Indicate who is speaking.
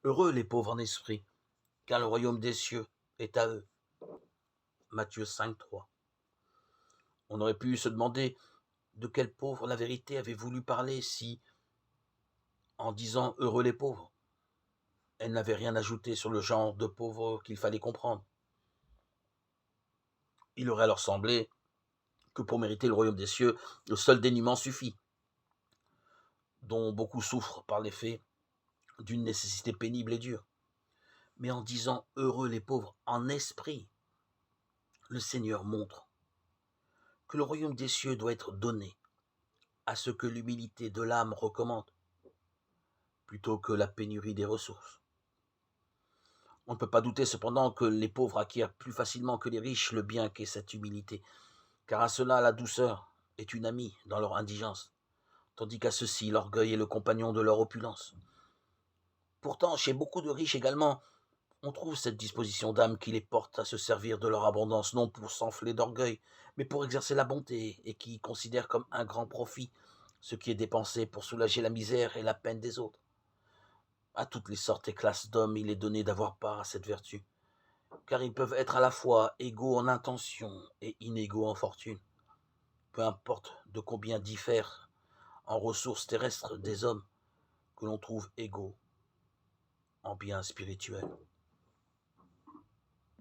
Speaker 1: Heureux les pauvres en esprit, car le royaume des cieux est à eux. Matthieu 5, 3. On aurait pu se demander de quels pauvres la vérité avait voulu parler si, en disant heureux les pauvres, elle n'avait rien ajouté sur le genre de pauvres qu'il fallait comprendre. Il aurait alors semblé que pour mériter le royaume des cieux, le seul dénuement suffit, dont beaucoup souffrent par l'effet d'une nécessité pénible et dure. Mais en disant heureux les pauvres en esprit, le Seigneur montre que le royaume des cieux doit être donné à ce que l'humilité de l'âme recommande, plutôt que la pénurie des ressources. On ne peut pas douter cependant que les pauvres acquièrent plus facilement que les riches le bien qu'est cette humilité, car à cela la douceur est une amie dans leur indigence, tandis qu'à ceux-ci l'orgueil est le compagnon de leur opulence. Pourtant, chez beaucoup de riches également, on trouve cette disposition d'âme qui les porte à se servir de leur abondance, non pour s'enfler d'orgueil, mais pour exercer la bonté, et qui considèrent comme un grand profit ce qui est dépensé pour soulager la misère et la peine des autres. À toutes les sortes et classes d'hommes, il est donné d'avoir part à cette vertu, car ils peuvent être à la fois égaux en intention et inégaux en fortune. Peu importe de combien diffèrent en ressources terrestres des hommes que l'on trouve égaux en biens spirituels.